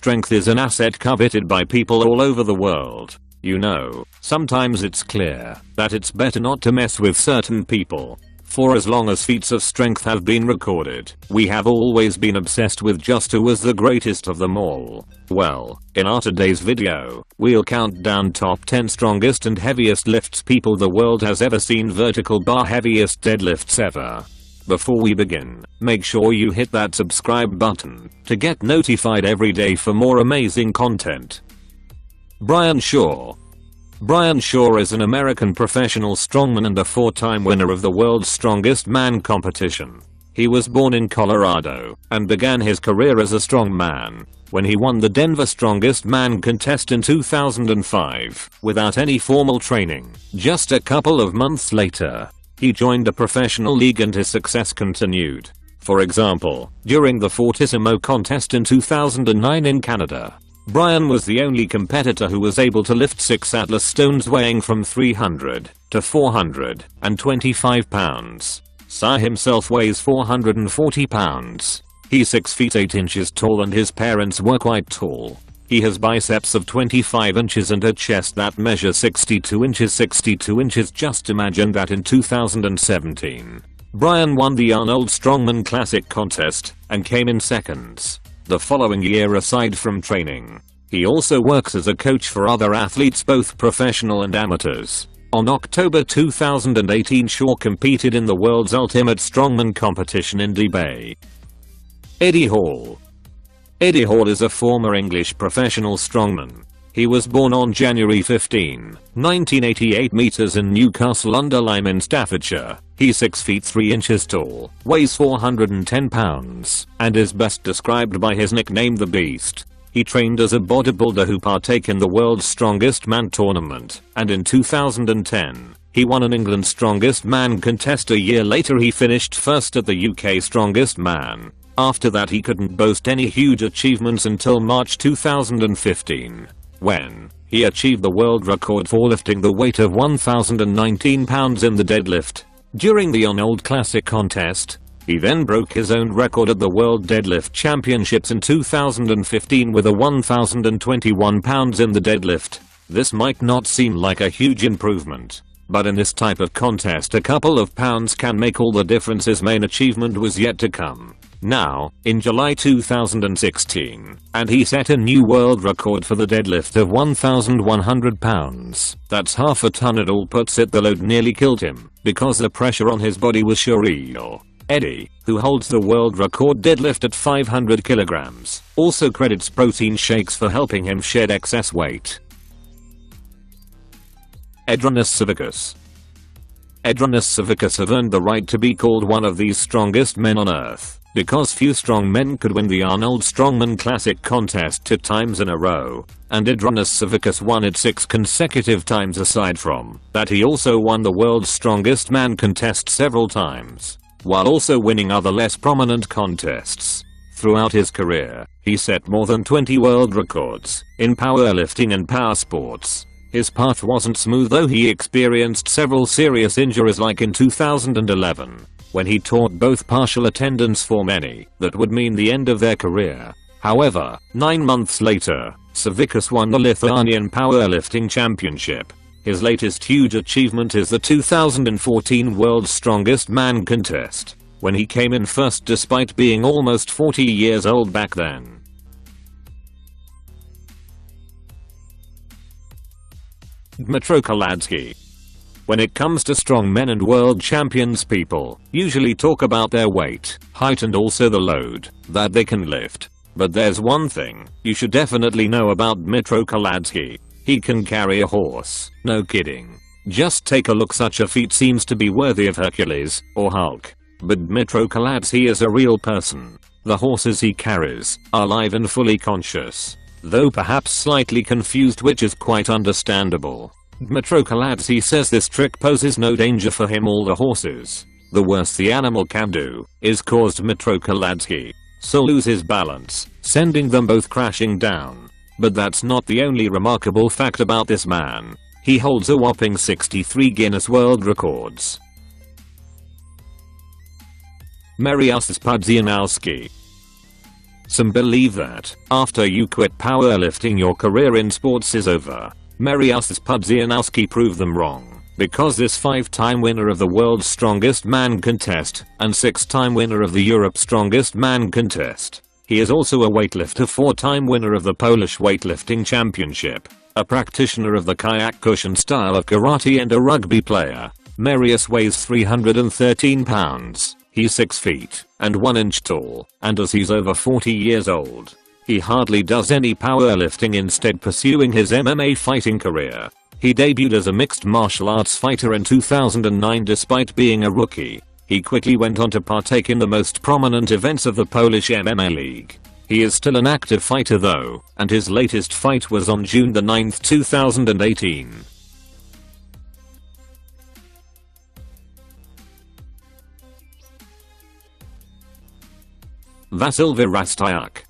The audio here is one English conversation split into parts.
strength is an asset coveted by people all over the world. You know, sometimes it's clear that it's better not to mess with certain people. For as long as feats of strength have been recorded, we have always been obsessed with just who was the greatest of them all. Well, in our today's video, we'll count down top 10 strongest and heaviest lifts people the world has ever seen. Vertical bar heaviest deadlifts ever. Before we begin, make sure you hit that subscribe button to get notified every day for more amazing content. Brian Shaw. Brian Shaw is an American professional strongman and a 4-time winner of the World's Strongest Man competition. He was born in Colorado and began his career as a strongman when he won the Denver Strongest Man contest in 2005 without any formal training. Just a couple of months later, he joined a professional league and his success continued. For example, during the Fortissimo contest in 2009 in Canada, Brian was the only competitor who was able to lift 6 Atlas stones weighing from 300 to 425 pounds. Sai himself weighs 440 pounds. He's 6 feet 8 inches tall and his parents were quite tall. He has biceps of 25 inches and a chest that measures 62 inches. Just imagine that. In 2017, Brian won the Arnold Strongman Classic contest and came in seconds. The following year, aside from training, he also works as a coach for other athletes, both professional and amateurs. On October 2018, Shaw competed in the world's ultimate strongman competition in Dubai. Eddie Hall. Eddie Hall is a former English professional strongman. He was born on January 15, 1988 meters in Newcastle-under-Lyme in Staffordshire. He's 6 feet 3 inches tall, weighs 410 pounds, and is best described by his nickname The Beast. He trained as a bodybuilder who partake in the World's Strongest Man tournament, and in 2010, he won an England Strongest Man contest. A year later he finished first at the UK Strongest Man. After that he couldn't boast any huge achievements until March 2015. When he achieved the world record for lifting the weight of 1,019 pounds in the deadlift during the Arnold Classic contest. He then broke his own record at the World Deadlift Championships in 2015 with a 1,021 pounds in the deadlift. This might not seem like a huge improvement, but in this type of contest a couple of pounds can make all the difference. His main achievement was yet to come. Now, in July 2016, and he set a new world record for the deadlift of 1,100 pounds. That's half a ton. It all puts it, the load nearly killed him because the pressure on his body was surreal. Eddie, who holds the world record deadlift at 500 kilograms, also credits protein shakes for helping him shed excess weight. Edronis Savickas. Edronis Savickas have earned the right to be called one of the strongest men on earth, because few strong men could win the Arnold Strongman Classic contest 2 times in a row, and Edronis Savickas won it 6 consecutive times. Aside from that, he also won the World's Strongest Man contest several times, while also winning other less prominent contests. Throughout his career, he set more than 20 world records in powerlifting and power sports. His path wasn't smooth though. He experienced several serious injuries, like in 2011. when he taught both partial attendance for many that would mean the end of their career. However, 9 months later, Savickas won the Lithuanian Powerlifting Championship. His latest huge achievement is the 2014 World's Strongest Man contest, when he came in first despite being almost 40 years old back then. Dmytro Kaladsky. When it comes to strong men and world champions, people usually talk about their weight, height and also the load that they can lift. But there's one thing you should definitely know about Dmytro Kaladsky. He can carry a horse. No kidding. Just take a look. Such a feat seems to be worthy of Hercules or Hulk. But Dmytro Kaladsky is a real person. The horses he carries are alive and fully conscious, though perhaps slightly confused, which is quite understandable. Dmytro Kaladsky says this trick poses no danger for him. All the horses, the worst the animal can do is cause Dmytro Kaladsky so lose his balance, sending them both crashing down. But that's not the only remarkable fact about this man. He holds a whopping 63 Guinness World Records. Mariusz Pudzianowski. Some believe that after you quit powerlifting your career in sports is over. Mariusz Pudzianowski proved them wrong, because this 5-time winner of the World's Strongest Man contest and 6-time winner of the Europe's Strongest Man contest. He is also a weightlifter, 4-time winner of the Polish Weightlifting Championship, a practitioner of the Kyokushin style of karate and a rugby player. Mariusz weighs 313 pounds. He's 6 feet and 1 inch tall, and as he's over 40 years old, he hardly does any powerlifting, instead pursuing his MMA fighting career. He debuted as a mixed martial arts fighter in 2009 despite being a rookie. He quickly went on to partake in the most prominent events of the Polish MMA League. He is still an active fighter though, and his latest fight was on June 9, 2018. Vasyl Vyrastyuk.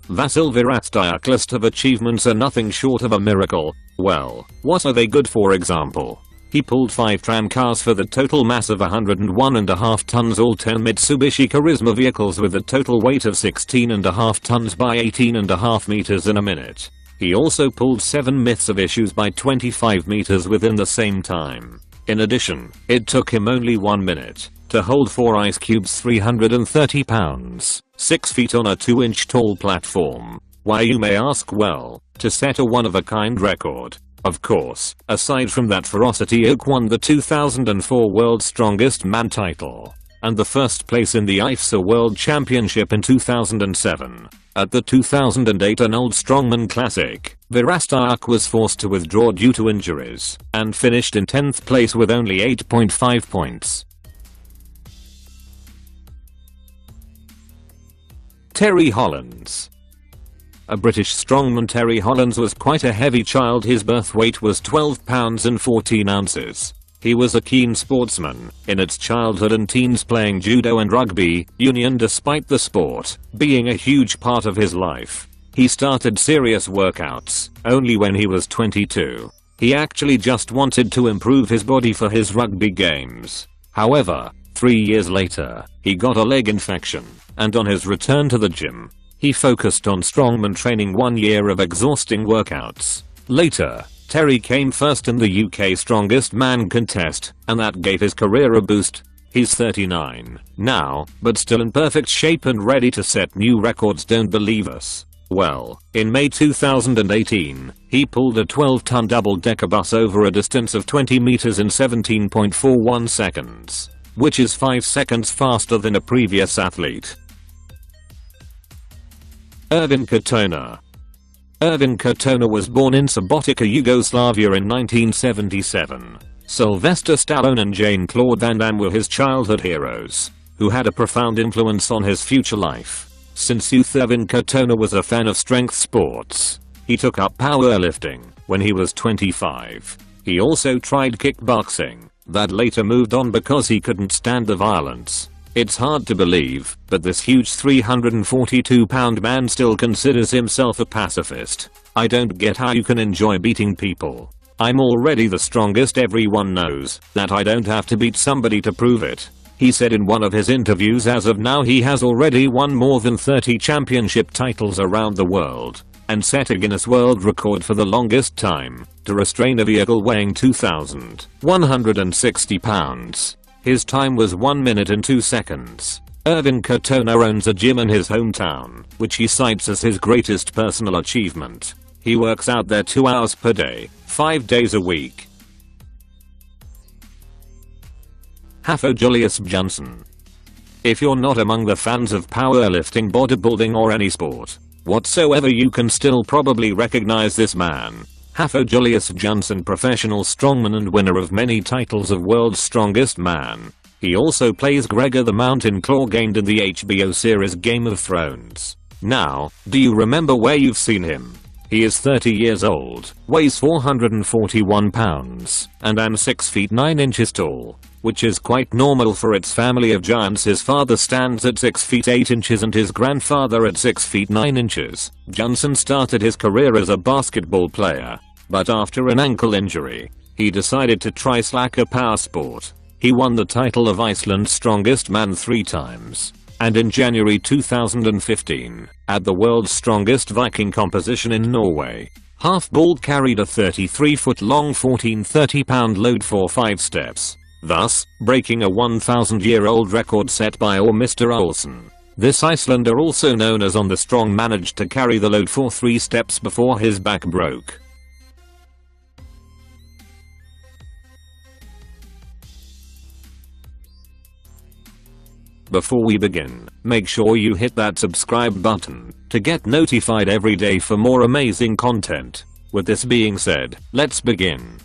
Vasyl Vyrastyuk's list of achievements are nothing short of a miracle. Well, what are they good for? Example. He pulled 5 tram cars for the total mass of 101.5 tons, all 10 Mitsubishi Charisma vehicles with a total weight of 16.5 tons by 18.5 meters in a minute. He also pulled 7 Mitsubishis by 25 meters within the same time. In addition, it took him only 1 minute to hold 4 ice cubes 330 pounds, 6 feet on a 2-inch tall platform. Why, you may ask? Well, to set a one-of-a-kind record. Of course, aside from that, Vyrastyuk won the 2004 World's Strongest Man title and the first place in the IFSA World Championship in 2007. At the 2008 Arnold Strongman Classic, Vyrastyuk was forced to withdraw due to injuries and finished in 10th place with only 8.5 points. Terry Hollands. A British strongman, Terry Hollands was quite a heavy child. His birth weight was 12 pounds and 14 ounces. He was a keen sportsman in its childhood and teens, playing judo and rugby union despite the sport being a huge part of his life. He started serious workouts only when he was 22. He actually just wanted to improve his body for his rugby games. However, 3 years later, he got a leg infection, and on his return to the gym, he focused on strongman training. 1 year of exhausting workouts later, Terry came first in the UK Strongest Man contest, and that gave his career a boost. He's 39 now, but still in perfect shape and ready to set new records. Don't believe us? Well, in May 2018, he pulled a 12-ton double-decker bus over a distance of 20 meters in 17.41 seconds, which is 5 seconds faster than a previous athlete. Ervin Katona. Ervin Katona was born in Subotica, Yugoslavia in 1977. Sylvester Stallone and Jean-Claude Van Damme were his childhood heroes, who had a profound influence on his future life. Since youth, Ervin Katona was a fan of strength sports. He took up powerlifting when he was 25. He also tried kickboxing, that later moved on because he couldn't stand the violence. It's hard to believe, but this huge 342-pound man still considers himself a pacifist. I don't get how you can enjoy beating people. I'm already the strongest. Everyone knows that I don't have to beat somebody to prove it, he said in one of his interviews. As of now, he has already won more than 30 championship titles around the world and set a Guinness World Record for the longest time to restrain a vehicle weighing 2,160 pounds. His time was 1 minute and 2 seconds. Ervin Katona owns a gym in his hometown, which he cites as his greatest personal achievement. He works out there 2 hours per day, 5 days a week. Hafo Julius Johnson. If you're not among the fans of powerlifting, bodybuilding, or any sport whatsoever, you can still probably recognize this man. Hafo Julius Johnson, professional strongman and winner of many titles of World's Strongest Man. He also plays Gregor the Mountain Claw, gained in the HBO series Game of Thrones. Now, do you remember where you've seen him? He is 30 years old, weighs 441 pounds, and I'm 6 feet 9 inches tall, which is quite normal for its family of giants. His father stands at 6 feet 8 inches and his grandfather at 6 feet 9 inches. Johnson started his career as a basketball player, but after an ankle injury, he decided to try slacker power sport. He won the title of Iceland's Strongest Man 3 times, And in January 2015, at the world's strongest Viking competition in Norway, Half-Bald carried a 33-foot-long 1430-pound load for 5 steps, thus breaking a 1,000-year-old record set by Mr. Olsen. This Icelander, also known as On the Strong, managed to carry the load for 3 steps before his back broke. Before we begin, make sure you hit that subscribe button to get notified every day for more amazing content. With this being said, let's begin.